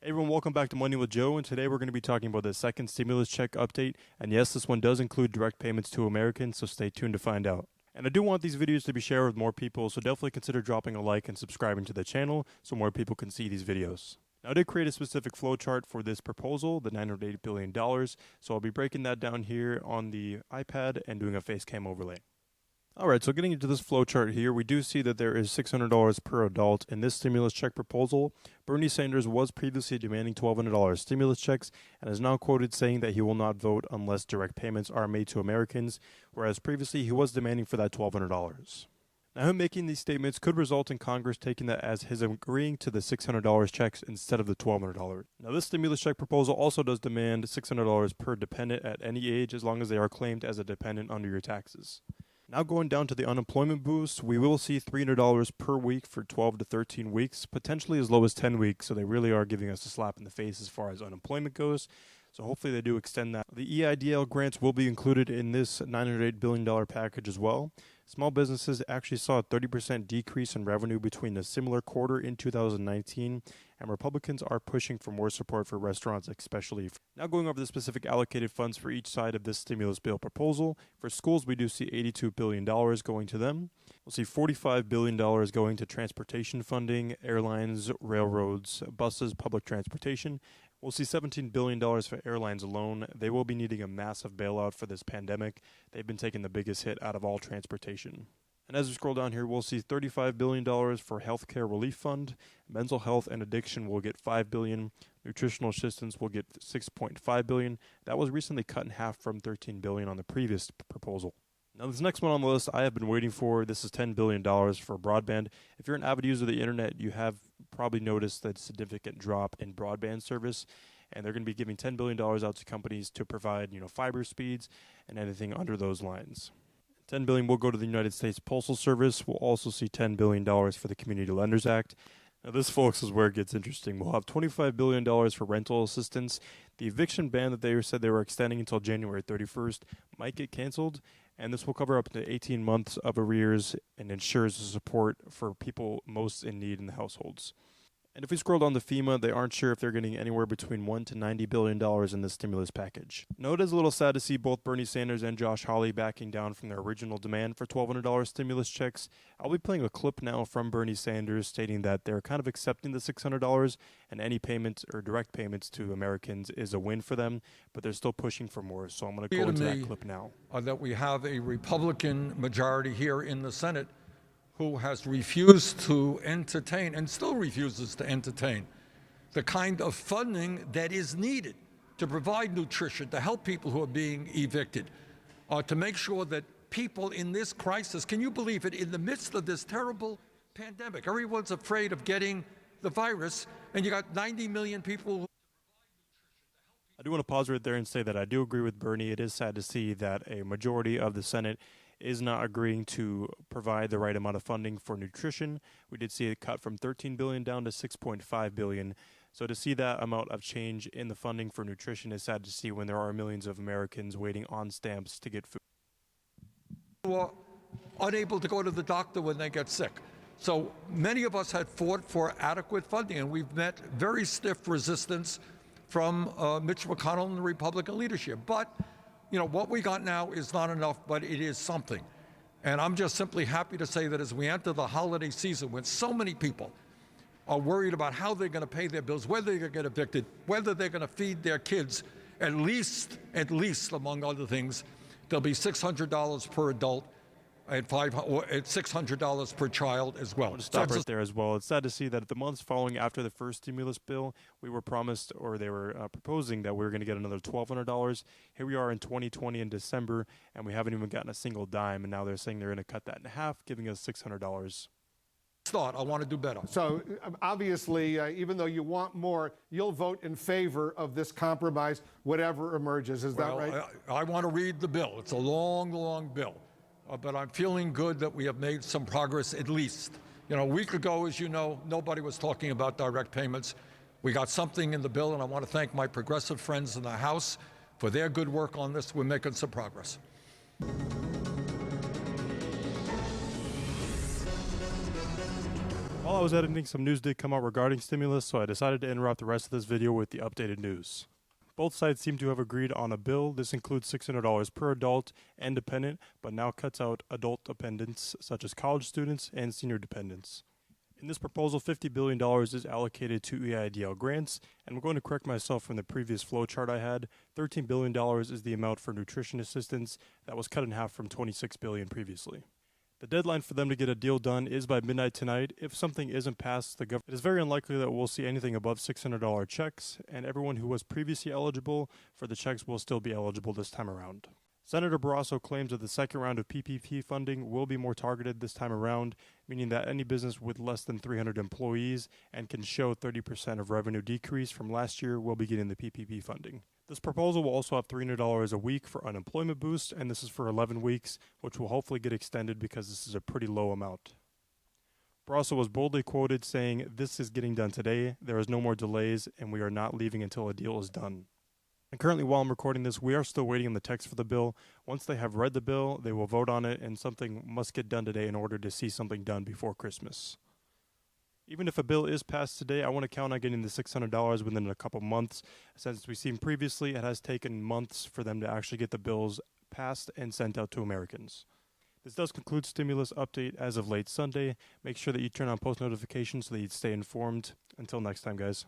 Hey everyone, welcome back to Money with Joe, and today we're going to be talking about the second stimulus check update. And yes, this one does include direct payments to Americans, so stay tuned to find out. And I do want these videos to be shared with more people, so definitely consider dropping a like and subscribing to the channel so more people can see these videos. Now, I did create a specific flowchart for this proposal, the $980 billion, so I'll be breaking that down here on the iPad and doing a face cam overlay. Alright, so getting into this flowchart here, we do see that there is $600 per adult in this stimulus check proposal. Bernie Sanders was previously demanding $1,200 stimulus checks and is now quoted saying that he will not vote unless direct payments are made to Americans, whereas previously he was demanding for that $1,200. Now, him making these statements could result in Congress taking that as his agreeing to the $600 checks instead of the $1,200. Now, this stimulus check proposal also does demand $600 per dependent at any age as long as they are claimed as a dependent under your taxes. Now going down to the unemployment boost, we will see $300 per week for 12 to 13 weeks, potentially as low as 10 weeks, so they really are giving us a slap in the face as far as unemployment goes. So hopefully they do extend that. The EIDL grants will be included in this $908 billion package as well. Small businesses actually saw a 30% decrease in revenue between a similar quarter in 2019, and Republicans are pushing for more support for restaurants, especially. Now going over the specific allocated funds for each side of this stimulus bill proposal. For schools, we do see $82 billion going to them. We'll see $45 billion going to transportation funding, airlines, railroads, buses, public transportation. We'll see $17 billion for airlines alone. They will be needing a massive bailout for this pandemic. They've been taking the biggest hit out of all transportation. And as we scroll down here, we'll see $35 billion for Healthcare Relief Fund. Mental health and addiction will get $5 billion. Nutritional assistance will get $6.5 billion. That was recently cut in half from $13 billion on the previous proposal. Now, this next one on the list I have been waiting for. This is $10 billion for broadband. If you're an avid user of the internet, you have probably noticed that significant drop in broadband service, and they're going to be giving $10 billion out to companies to provide, fiber speeds and anything under those lines. $10 billion will go to the United States Postal Service. We'll also see $10 billion for the Community Lenders Act. Now, this, folks, is where it gets interesting. We'll have $25 billion for rental assistance. The eviction ban that they said they were extending until January 31st might get canceled, and this will cover up to 18 months of arrears and ensures the support for people most in need in the households. And if we scroll down to FEMA, they aren't sure if they're getting anywhere between $1 to $90 billion in this stimulus package. Now, it is a little sad to see both Bernie Sanders and Josh Hawley backing down from their original demand for $1,200 stimulus checks. I'll be playing a clip now from Bernie Sanders stating that they're kind of accepting the $600 and any payments or direct payments to Americans is a win for them, but they're still pushing for more. So I'm going to go into that clip now. That we have a Republican majority here in the Senate who has refused to entertain and still refuses to entertain the kind of funding that is needed to provide nutrition, to help people who are being evicted, to make sure that people in this crisis, can you believe it, in the midst of this terrible pandemic, everyone's afraid of getting the virus, and you got 90 million people. I do want to pause right there and say that I do agree with Bernie. It is sad to see that a majority of the Senate is not agreeing to provide the right amount of funding for nutrition. We did see it cut from $13 billion down to $6.5 billion. So to see that amount of change in the funding for nutrition is sad to see when there are millions of Americans waiting on stamps to get food. Who are unable to go to the doctor when they get sick. So many of us had fought for adequate funding, and we've met very stiff resistance from Mitch McConnell and the Republican leadership. But what we got now is not enough, but it is something. And I'm just simply happy to say that as we enter the holiday season, when so many people are worried about how they're going to pay their bills, whether they're going to get evicted, whether they're going to feed their kids, at least, among other things, there'll be $600 per adult and $600 per child as well. Stop right there as well. It's sad to see that the months following after the first stimulus bill, we were promised, or they were proposing that we were going to get another $1,200. Here we are in 2020 in December, and we haven't even gotten a single dime, and now they're saying they're going to cut that in half, giving us $600. Start. I want to do better. So obviously, even though you want more, you'll vote in favor of this compromise, whatever emerges. Is that right? I want to read the bill. It's a long, long bill. But I'm feeling good that we have made some progress, at least. A week ago, as you know, nobody was talking about direct payments. We got something in the bill, and I want to thank my progressive friends in the House for their good work on this. We're making some progress. While I was editing, some news did come out regarding stimulus, so I decided to interrupt the rest of this video with the updated news. Both sides seem to have agreed on a bill. This includes $600 per adult and dependent, but now cuts out adult dependents such as college students and senior dependents. In this proposal, $50 billion is allocated to EIDL grants, and I'm going to correct myself from the previous flowchart I had. $13 billion is the amount for nutrition assistance. That was cut in half from $26 billion previously. The deadline for them to get a deal done is by midnight tonight. If something isn't passed, it is very unlikely that we'll see anything above $600 checks, and everyone who was previously eligible for the checks will still be eligible this time around. Senator Barrasso claims that the second round of PPP funding will be more targeted this time around, meaning that any business with less than 300 employees and can show 30% of revenue decrease from last year will be getting the PPP funding. This proposal will also have $300 a week for unemployment boost, and this is for 11 weeks, which will hopefully get extended because this is a pretty low amount. Barrasso was boldly quoted saying, "This is getting done today, there is no more delays, and we are not leaving until a deal is done." And currently, while I'm recording this, we are still waiting on the text for the bill. Once they have read the bill, they will vote on it, and something must get done today in order to see something done before Christmas. Even if a bill is passed today, I want to count on getting the $600 within a couple months. Since we've seen previously, it has taken months for them to actually get the bills passed and sent out to Americans. This does conclude Stimulus Update as of late Sunday. Make sure that you turn on post notifications so that you stay informed. Until next time, guys.